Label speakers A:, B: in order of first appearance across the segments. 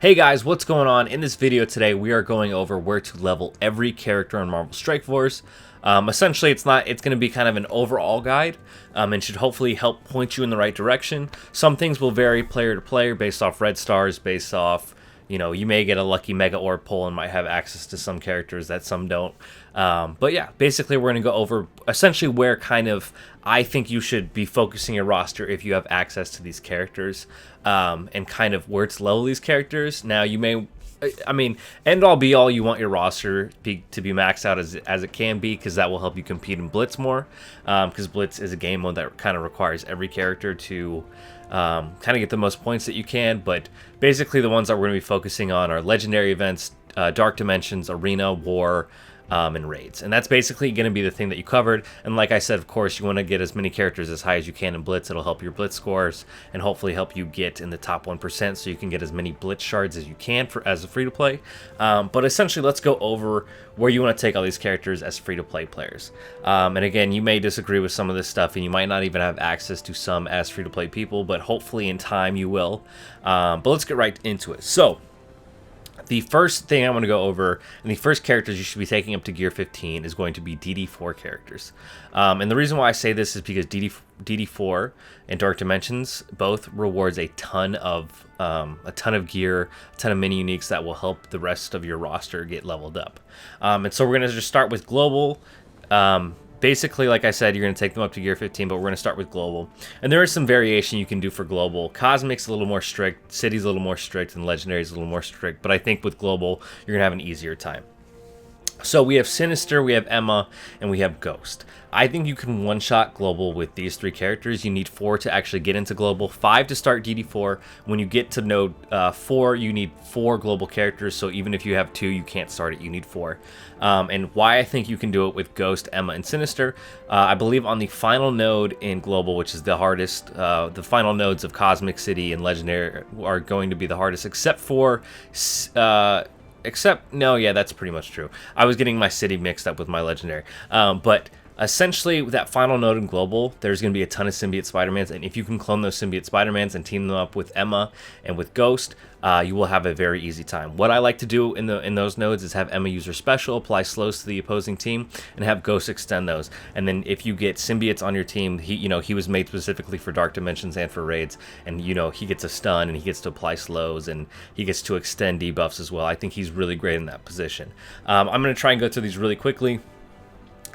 A: Hey guys, what's going on? In this video today, we are going over where to level every character on Marvel Strike Force. Essentially, it's going to be kind of an overall guide, and should hopefully help point you in the right direction. Some things will vary player to player based off red stars, based off, you may get a lucky Mega Orb pull and might have access to some characters that some don't. But yeah, basically we're going to go over essentially where kind of I think you should be focusing your roster if you have access to these characters, and kind of where to level these characters. Now you may, end all be all, you want your roster to be maxed out as it can be, because that will help you compete in Blitz more, because Blitz is a game mode that kind of requires every character to kind of get the most points that you can. But basically the ones that we're going to be focusing on are legendary events, Dark Dimensions, Arena, War, and raids. And that's basically going to be the thing that you covered. And like I said, of course, you want to get as many characters as high as you can in Blitz. It'll help your Blitz scores and hopefully help you get in the top 1%, so you can get as many Blitz shards as you can as a free-to-play. But essentially, let's go over where you want to take all these characters as free-to-play players. And again, you may disagree with some of this stuff, and you might not even have access to some as free-to-play people, but hopefully in time you will. But let's get right into it. So the first thing I want to go over, and the first characters you should be taking up to Gear 15, is going to be DD4 characters. And the reason why I say this is because DD4 and Dark Dimensions both rewards a ton of gear, a ton of mini uniques that will help the rest of your roster get leveled up. And so we're going to just start with Global. Basically, like I said, you're going to take them up to Gear 15, but we're going to start with Global. And there is some variation you can do for Global. Cosmic's a little more strict, City's a little more strict, and Legendary's a little more strict. But I think with Global, you're going to have an easier time. So we have Sinister, we have Emma, and we have Ghost. I think you can one-shot Global with these three characters. You need 4 to actually get into Global, 5 to start DD4. When you get to node 4, you need 4 Global characters, so even if you have 2, you can't start it, you need 4. And why I think you can do it with Ghost, Emma, and Sinister, I believe on the final node in Global, which is the hardest, the final nodes of Cosmic, City, and Legendary are going to be the hardest, except for... no, yeah, that's pretty much true. I was getting my City mixed up with my Legendary. But essentially, with that final node in Global, there's going to be a ton of Symbiote Spider-Mans, and if you can clone those Symbiote Spider-Mans and team them up with Emma and with Ghost, you will have a very easy time. What I like to do in those nodes is have Emma use her special, apply slows to the opposing team, and have Ghost extend those. And then if you get Symbiotes on your team, he was made specifically for Dark Dimensions and for raids, and he gets a stun, and he gets to apply slows, and he gets to extend debuffs as well. I think he's really great in that position. I'm going to try and go through these really quickly.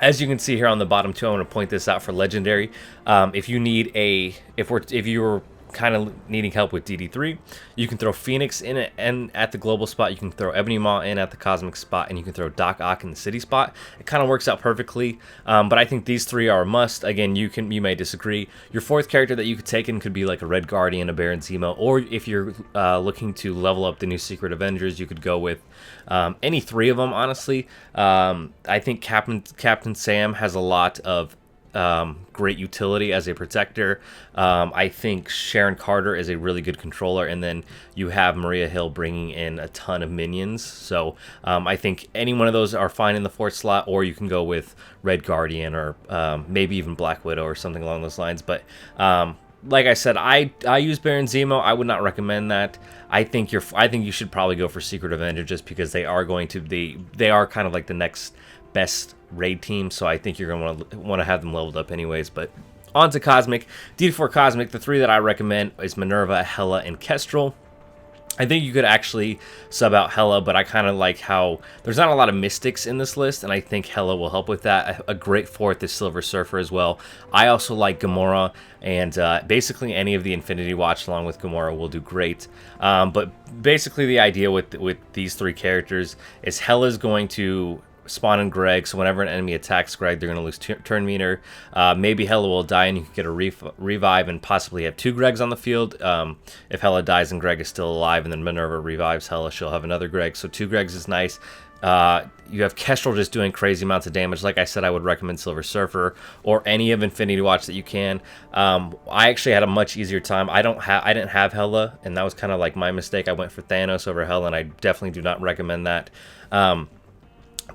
A: As you can see here on the bottom too, I want to point this out for Legendary. If you're kind of needing help with DD3, you can throw Phoenix in it, and at the Global spot, you can throw Ebony Maw in at the Cosmic spot, and you can throw Doc Ock in the City spot. It kind of works out perfectly, but I think these 3 are a must. Again, you may disagree. Your 4th character that you could take in could be like a Red Guardian, a Baron Zemo, or if you're looking to level up the new Secret Avengers, you could go with any 3 of them, honestly. I think Captain Sam has a lot of great utility as a protector. I think Sharon Carter is a really good controller, and then you have Maria Hill bringing in a ton of minions. So I think any one of those are fine in the 4th slot, or you can go with Red Guardian or maybe even Black Widow or something along those lines. But like I said, I use Baron Zemo. I would not recommend that. I think you should probably go for Secret Avenger, just because they are kind of like the next best raid team, so I think you're going to want to have them leveled up anyways. But on to Cosmic. DD4 Cosmic, the 3 that I recommend is Minerva, Hela, and Kestrel. I think you could actually sub out Hela, but I kind of like how there's not a lot of Mystics in this list, and I think Hela will help with that. A great 4th is Silver Surfer as well. I also like Gamora, and basically any of the Infinity Watch along with Gamora will do great. But basically the idea with these 3 characters is Hela's going to spawn in Greg, so whenever an enemy attacks Greg, they're going to lose turn meter. Maybe Hela will die, and you can get a revive and possibly have 2 Gregs on the field. If Hela dies and Greg is still alive, and then Minerva revives Hela, she'll have another Greg, so 2 Gregs is nice. You have Kestrel just doing crazy amounts of damage. Like I said, I would recommend Silver Surfer or any of Infinity Watch that you can. I actually had a much easier time. I didn't have Hela, and that was kind of like my mistake. I went for Thanos over Hela, and I definitely do not recommend that.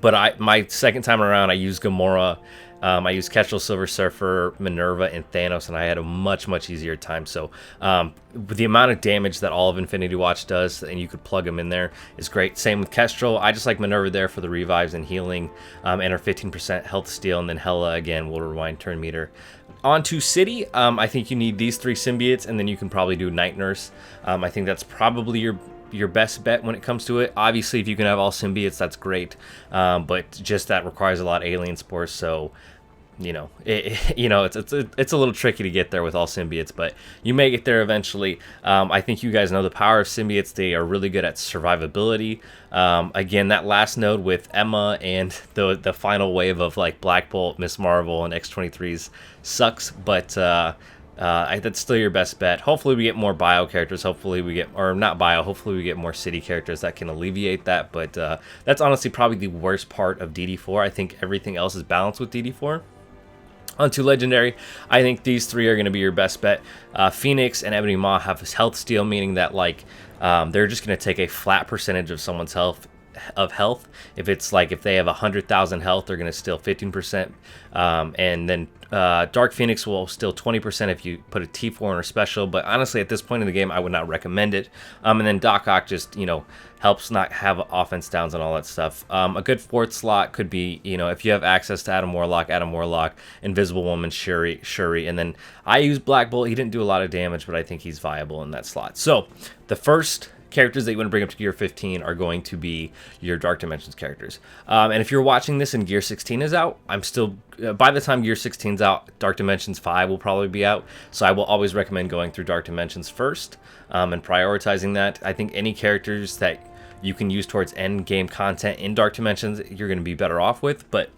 A: But my second time around, I used Gamora, I used Kestrel, Silver Surfer, Minerva, and Thanos, and I had a much easier time. So with the amount of damage that all of Infinity Watch does, and you could plug them in there, is great. Same with Kestrel. I just like Minerva there for the revives and healing, and her 15% health steal, and then Hela again will rewind turn meter. On to City, I think you need these 3 symbiotes, and then you can probably do Night Nurse. I think that's probably your best bet when it comes to it. Obviously, if you can have all symbiotes, that's great, but just that requires a lot of alien spores, so it's a little tricky to get there with all symbiotes, but you may get there eventually. I think you guys know the power of symbiotes. They are really good at survivability. Again, that last node with Emma and the final wave of like Black Bolt, Miss Marvel, and X-23s sucks, but that's still your best bet. Hopefully we get more bio characters. Hopefully we get more city characters that can alleviate that. But that's honestly probably the worst part of DD4. I think everything else is balanced with DD4. Onto Legendary, I think these 3 are going to be your best bet. Phoenix and Ebony Maw have his health steal, meaning that like they're just going to take a flat percentage of someone's health. If they have 100,000 health, they're going to steal 15%, and then Dark Phoenix will steal 20% if you put a T4 in her special, but honestly at this point in the game I would not recommend it. And then Doc Ock just helps not have offense downs and all that stuff. A good 4th slot could be if you have access to Adam Warlock, Invisible Woman, Shuri, and then I use Black Bolt. He didn't do a lot of damage, but I think he's viable in that slot. So the first characters that you want to bring up to Gear 15 are going to be your Dark Dimensions characters. And if you're watching this and Gear 16 is out, by the time Gear 16's out, Dark Dimensions 5 will probably be out. So I will always recommend going through Dark Dimensions first and prioritizing that. I think any characters that you can use towards end game content in Dark Dimensions, you're going to be better off with. But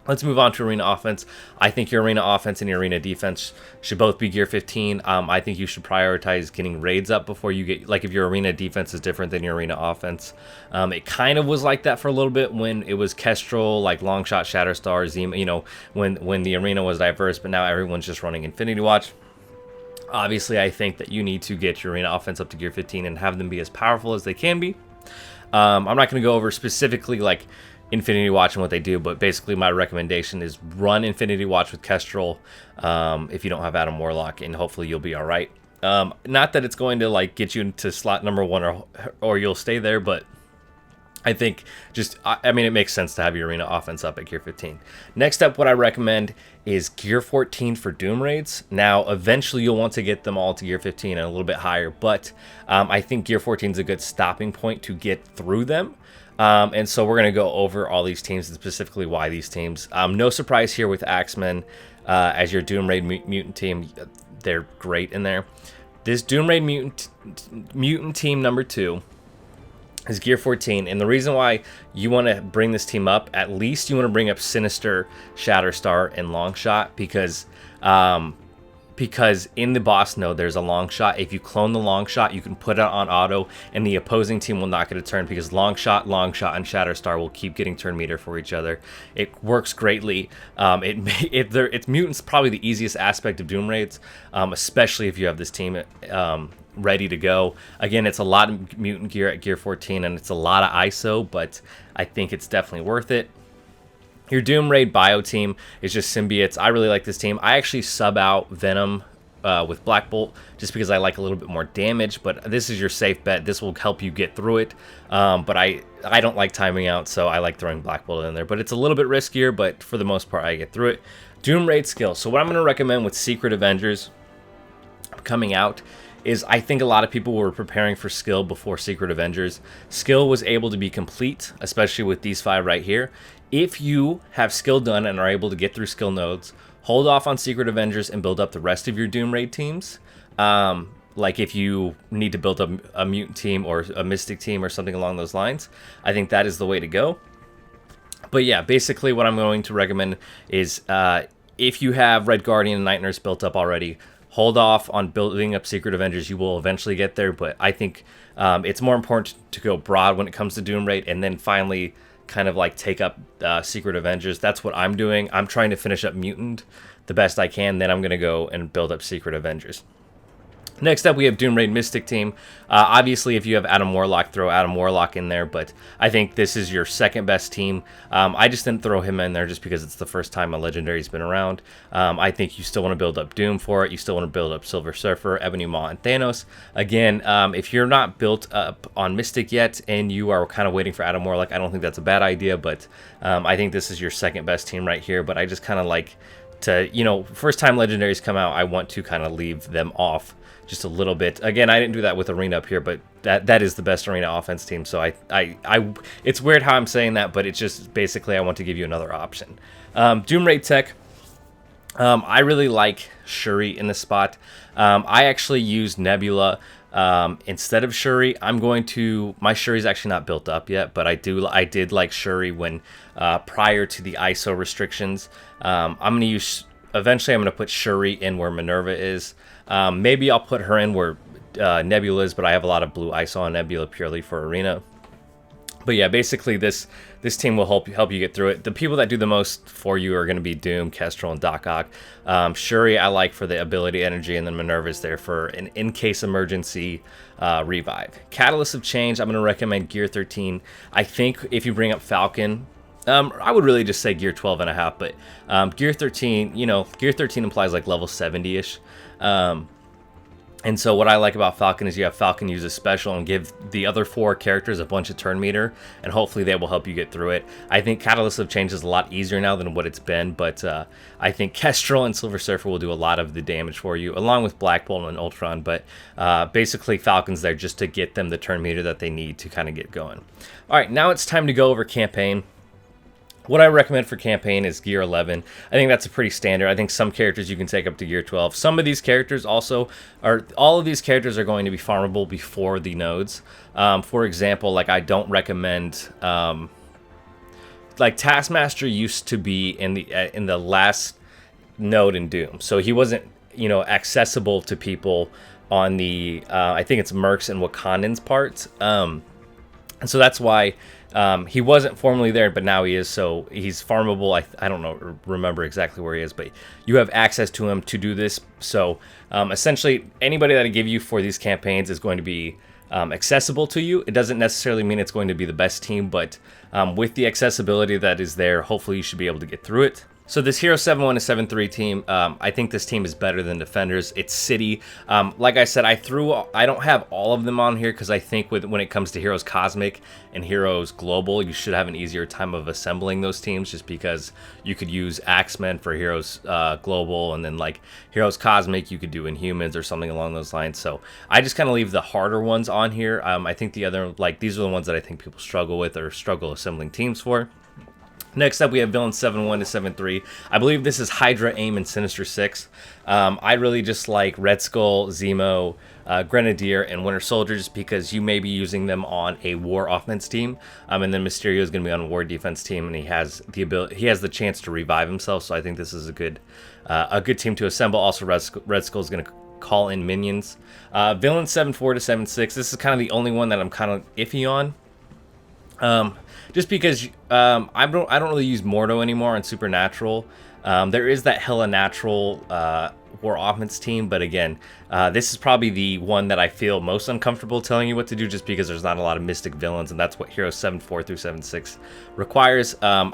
A: let's move on to Arena Offense. I think your Arena Offense and your Arena Defense should both be Gear 15. I think you should prioritize getting raids up before you get, like if your Arena Defense is different than your Arena Offense. It kind of was like that for a little bit when it was Kestrel, like Longshot, Shatterstar, Zima, when the Arena was diverse, but now everyone's just running Infinity Watch. Obviously, I think that you need to get your Arena Offense up to Gear 15 and have them be as powerful as they can be. I'm not going to go over specifically like Infinity Watch and what they do, but basically my recommendation is run Infinity Watch with Kestrel if you don't have Adam Warlock, and hopefully you'll be all right. Not that it's going to like get you into slot number 1 or you'll stay there, but I think it makes sense to have your Arena Offense up at Gear 15. Next up, what I recommend is Gear 14 for Doom Raids. Now, eventually you'll want to get them all to Gear 15 and a little bit higher, but I think Gear 14 is a good stopping point to get through them. And so we're going to go over all these teams and specifically why these teams. No surprise here with Axemen as your Doom Raid Mutant team. They're great in there. This Doom Raid Mutant team number 2 is Gear 14, and the reason why you want to bring this team up, at least you want to bring up Sinister, Shatterstar, and Longshot, because in the boss node there's a Longshot. If you clone the Longshot, you can put it on auto, and the opposing team will not get a turn because Longshot, and Shatterstar will keep getting turn meter for each other. It works greatly. It's Mutants probably the easiest aspect of Doom Raids, especially if you have this team ready to go. Again, it's a lot of mutant gear at Gear 14 and it's a lot of ISO, but I think it's definitely worth it. Your Doom Raid bio team is just symbiotes. I really like this team. I actually sub out Venom with Black Bolt just because I like a little bit more damage, but this is your safe bet. This will help you get through it, but I don't like timing out, so I like throwing Black Bolt in there, but it's a little bit riskier, but for the most part I get through it. Doom Raid skill. So what I'm going to recommend with Secret Avengers coming out is I think a lot of people were preparing for skill before Secret Avengers. Skill was able to be complete, especially with these 5 right here. If you have skill done and are able to get through skill nodes, hold off on Secret Avengers and build up the rest of your Doom Raid teams. Like if you need to build up a mutant team or a mystic team or something along those lines, I think that is the way to go. But yeah, basically what I'm going to recommend is if you have Red Guardian and Night Nurse built up already, hold off on building up Secret Avengers. You will eventually get there, but I think it's more important to go broad when it comes to Doom Raid and then finally kind of like take up Secret Avengers. That's what I'm doing. I'm trying to finish up Mutant the best I can, then I'm going to go and build up Secret Avengers. Next up, we have Doom Raid Mystic team. Obviously, if you have Adam Warlock, throw Adam Warlock in there, but I think this is your second best team. I just didn't throw him in there just because it's the first time a Legendary's been around. I think you still want to build up Doom for it. You still want to build up Silver Surfer, Ebony Maw, and Thanos. Again, if you're not built up on Mystic yet and you are kind of waiting for Adam Warlock, I don't think that's a bad idea, but I think this is your second best team right here, but I just kind of like to, first time Legendaries come out, I want to kind of leave them off just a little bit. Again, I didn't do that with Arena up here, but that is the best Arena offense team. So I it's weird how I'm saying that, but it's just basically I want to give you another option. Doom Raid Tech. I really like Shuri in this spot. I actually use Nebula instead of Shuri. My Shuri's actually not built up yet, but I did like Shuri when prior to the ISO restrictions. Eventually I'm going to put Shuri in where Minerva is. Maybe I'll put her in where Nebula is, but I have a lot of blue ISO on Nebula purely for Arena. But yeah, basically this team will help you get through it. The people that do the most for you are going to be Doom, Kestrel, and Doc Ock. Shuri I like for the ability energy, and then Minerva's there for an in-case emergency revive. Catalyst of Change, I'm going to recommend Gear 13. I think if you bring up Falcon, I would really just say Gear 12 and a half, but Gear 13, Gear 13 implies like level 70-ish. And so what I like about Falcon is you have Falcon use a special and give the other 4 characters a bunch of turn meter, and hopefully they will help you get through it. I think Catalyst of Change is a lot easier now than what it's been, but I think Kestrel and Silver Surfer will do a lot of the damage for you, along with Black Bolt and Ultron, but basically Falcon's there just to get them the turn meter that they need to kind of get going. All right, now it's time to go over campaign. What I recommend for campaign is Gear 11. I think that's a pretty standard. I think some characters you can take up to Gear 12. Some of these characters all of these characters are going to be farmable before the nodes. For example, like I don't recommend, like Taskmaster used to be in the last node in Doom, so he wasn't accessible to people on the I think it's Mercs and Wakandan's parts, and so that's why. He wasn't formerly there, but now he is, so he's farmable. I don't remember exactly where he is, but you have access to him to do this. So essentially, anybody that I give you for these campaigns is going to be accessible to you. It doesn't necessarily mean it's going to be the best team, but with the accessibility that is there, hopefully you should be able to get through it. So this Hero 7-1 to 7-3 team, I think this team is better than Defenders. It's City. Like I said, I don't have all of them on here because I think when it comes to Heroes Cosmic and Heroes Global, you should have an easier time of assembling those teams just because you could use Axemen for Heroes Global, and then like Heroes Cosmic you could do Inhumans or something along those lines. So I just kind of leave the harder ones on here. I think the other, these are the ones that I think people struggle with or struggle assembling teams for. Next up, we have Villain 7-1 to 7-3. I believe this is Hydra, AIM, and Sinister Six. I really just like Red Skull, Zemo, Grenadier, and Winter Soldier just because you may be using them on a war offense team, and then Mysterio is going to be on a war defense team, and he has the chance to revive himself. So I think this is a good team to assemble. Also, Red Skull is going to call in minions. Villain 7-4 to 7-6. This is kind of the only one that I'm kind of iffy on. Just because I don't really use Mordo anymore on Supernatural. There is that hella natural war offense team, but again, this is probably the one that I feel most uncomfortable telling you what to do just because there's not a lot of mystic villains, and that's what Hero 7-4 through 7-6 requires.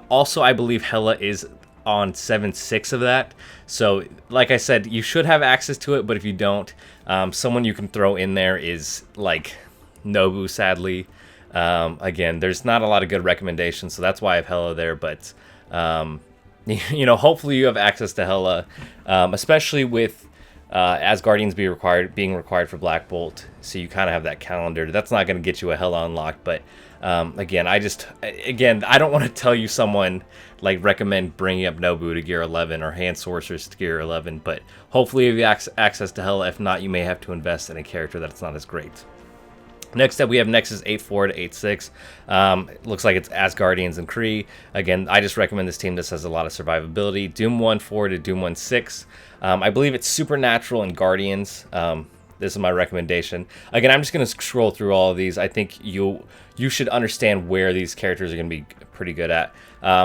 A: Also, I believe Hela is on 7-6 of that, so like I said, you should have access to it, but if you don't, someone you can throw in there is like Nobu, sadly. Again, there's not a lot of good recommendations, so that's why I have Hela there, but hopefully you have access to Hela, especially with Asgardians being required for Black Bolt, so you kind of have that calendar. That's not going to get you a Hela unlocked, but again, I don't want to tell you recommend bringing up Nobu to Gear 11 or Hand Sorcerers to Gear 11, but hopefully you have access to Hela. If not, you may have to invest in a character that's not as great. Next up, we have Nexus 8-4 to 8-6. Looks like it's Asgardians and Kree. Again, I just recommend this team. This has a lot of survivability. Doom 1-4 to Doom 1-6. I believe it's Supernatural and Guardians. This is my recommendation. Again, I'm just going to scroll through all of these. I think you should understand where these characters are going to be pretty good at.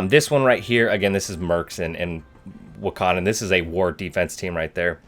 A: This one right here, again, this is Mercs and Wakandan. This is a war defense team right there.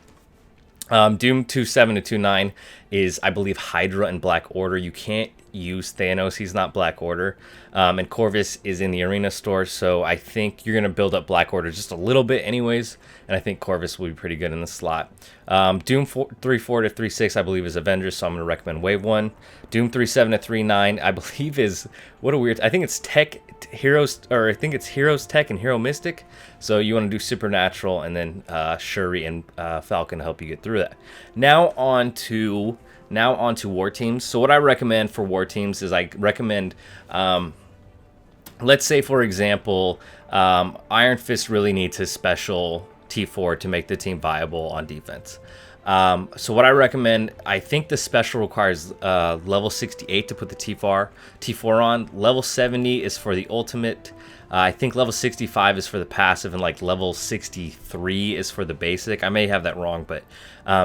A: Doom 2.7 to 2.9 is, I believe, Hydra and Black Order. You can't use Thanos. He's not Black Order. And Corvus is in the Arena store, so I think you're going to build up Black Order just a little bit anyways, and I think Corvus will be pretty good in the slot. Doom 3.4 to 3.6, I believe, is Avengers, so I'm going to recommend Wave 1. Doom 3.7 to 3.9, I believe, is, what a weird, I think it's Tech, Heroes, or I think it's Heroes Tech and Hero Mystic, so you want to do Supernatural, and then Shuri and Falcon to help you get through that. Now on to war teams. So what I recommend for war teams is I recommend, let's say for example, Iron Fist really needs his special T4 to make the team viable on defense. So what I recommend, I think the special requires level 68 to put the T4 on. Level 70 is for the ultimate. I think level 65 is for the passive, and like level 63 is for the basic. I may have that wrong, but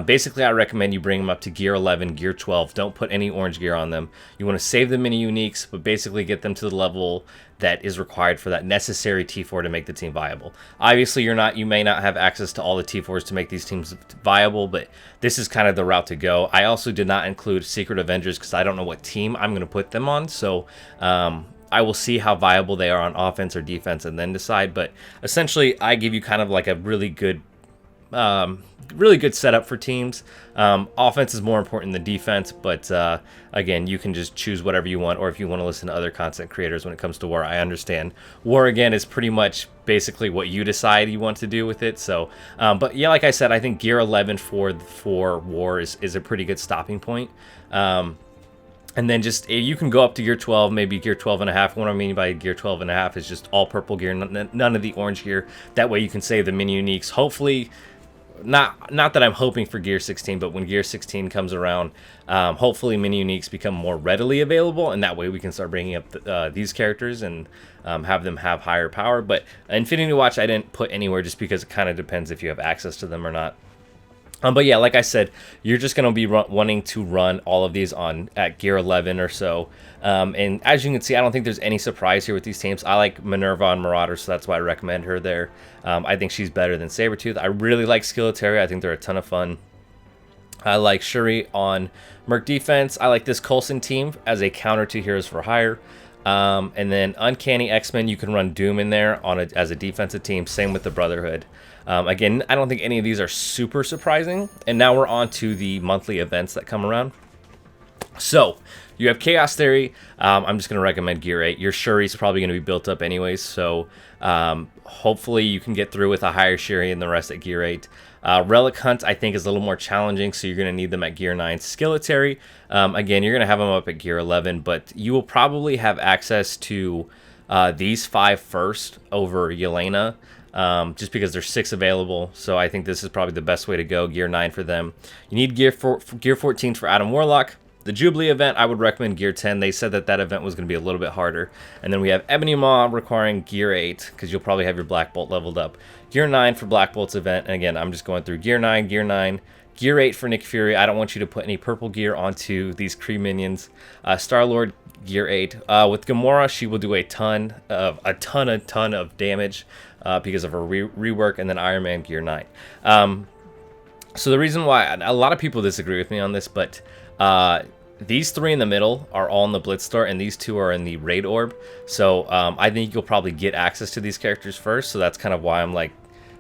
A: basically I recommend you bring them up to gear 11, gear 12. Don't put any orange gear on them. You want to save the mini uniques, but basically get them to the level that is required for that necessary T4 to make the team viable. Obviously, you may not have access to all the T4s to make these teams viable, but this is kind of the route to go. I also did not include Secret Avengers because I don't know what team I'm going to put them on, so I will see how viable they are on offense or defense and then decide. But essentially, I give you kind of like a really good setup for teams. Offense is more important than defense, but again, you can just choose whatever you want, or if you want to listen to other content creators when it comes to war, I understand. War, again, is pretty much basically what you decide you want to do with it. So, but yeah, like I said, I think gear 11 for war is a pretty good stopping point. And then just, you can go up to gear 12, maybe gear 12 and a half. What I mean by gear 12 and a half is just all purple gear, none of the orange gear. That way you can save the mini uniques. Hopefully, not that I'm hoping for gear 16, but when gear 16 comes around, hopefully mini uniques become more readily available, and that way we can start bringing up these characters and have them have higher power. But Infinity Watch I didn't put anywhere just because it kind of depends if you have access to them or not. But yeah, like I said, you're just going to be wanting to run all of these at gear 11 or so. And as you can see, I don't think there's any surprise here with these teams. I like Minerva on Marauder, so that's why I recommend her there. I think she's better than Sabretooth. I really like Skeletori. I think they're a ton of fun. I like Shuri on Merc Defense. I like this Coulson team as a counter to Heroes for Hire. And then Uncanny X-Men, you can run Doom in there as a defensive team. Same with the Brotherhood. Again, I don't think any of these are super surprising. And now we're on to the monthly events that come around. So, you have Chaos Theory. I'm just going to recommend Gear 8. Your Shuri's probably going to be built up anyways. So, hopefully you can get through with a higher Shuri and the rest at Gear 8. Relic Hunt, I think, is a little more challenging, so you're going to need them at Gear 9. Skeletori, again, you're going to have them up at Gear 11, but you will probably have access to these 5 first over Yelena, just because there's 6 available, so I think this is probably the best way to go, Gear 9 for them. You need Gear 14 for Adam Warlock. The Jubilee event, I would recommend Gear 10. They said that event was going to be a little bit harder. And then we have Ebony Maw requiring Gear 8, because you'll probably have your Black Bolt leveled up. Gear 9 for Black Bolt's event. And again, I'm just going through Gear 9, Gear 9, Gear 8 for Nick Fury. I don't want you to put any purple gear onto these Kree minions. Star-Lord, Gear 8. With Gamora, she will do a ton of damage because of her rework. And then Iron Man, Gear 9. So the reason why, a lot of people disagree with me on this, but these 3 in the middle are all in the Blitz Store, and these 2 are in the Raid Orb. So I think you'll probably get access to these characters first, so that's kind of why I'm like,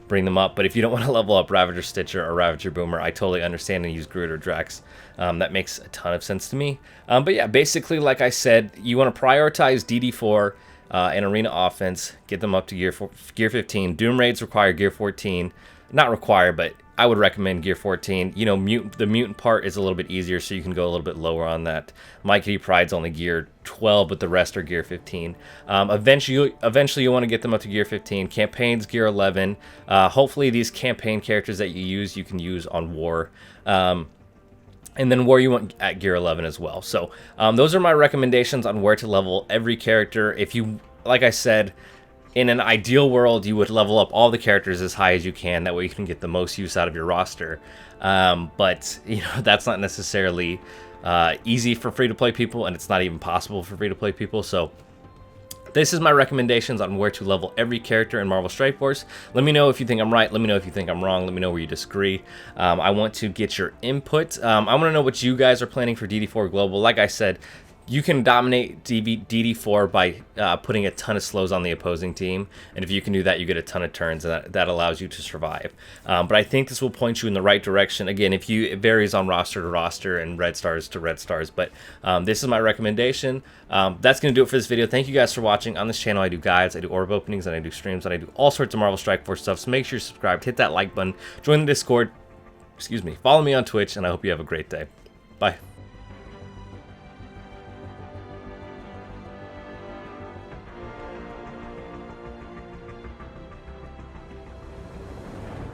A: bring them up. But if you don't want to level up Ravager Stitcher or Ravager Boomer, I totally understand and use Groot or Drax. That makes a ton of sense to me. But yeah, basically, like I said, you want to prioritize DD4 and Arena Offense, get them up to Gear 15. Doom Raids require Gear 14. Not require, but I would recommend Gear 14. You know, the mutant part is a little bit easier, so you can go a little bit lower on that. Mighty Pride's only Gear 12, but the rest are Gear 15. Eventually you'll want to get them up to Gear 15. Campaigns, Gear 11. Hopefully these campaign characters that you can use on War. And then War you want at Gear 11 as well. So those are my recommendations on where to level every character. If you, like I said, in an ideal world, you would level up all the characters as high as you can. That way you can get the most use out of your roster. But, you know, that's not necessarily easy for free-to-play people, and it's not even possible for free-to-play people. So This is my recommendations on where to level every character in Marvel Strike Force. Let me know if you think I'm right. Let me know if you think I'm wrong. Let me know where you disagree. I want to get your input. I want to know what you guys are planning for DD4 Global. Like I said, you can dominate DD4 by putting a ton of slows on the opposing team, and if you can do that, you get a ton of turns, and that allows you to survive. But I think this will point you in the right direction. Again, it varies on roster to roster and red stars to red stars, but this is my recommendation. That's going to do it for this video. Thank you guys for watching. On this channel, I do guides, I do orb openings, and I do streams, and I do all sorts of Marvel Strike Force stuff, so make sure you're subscribed, hit that like button, join the Discord, follow me on Twitch, and I hope you have a great day. Bye.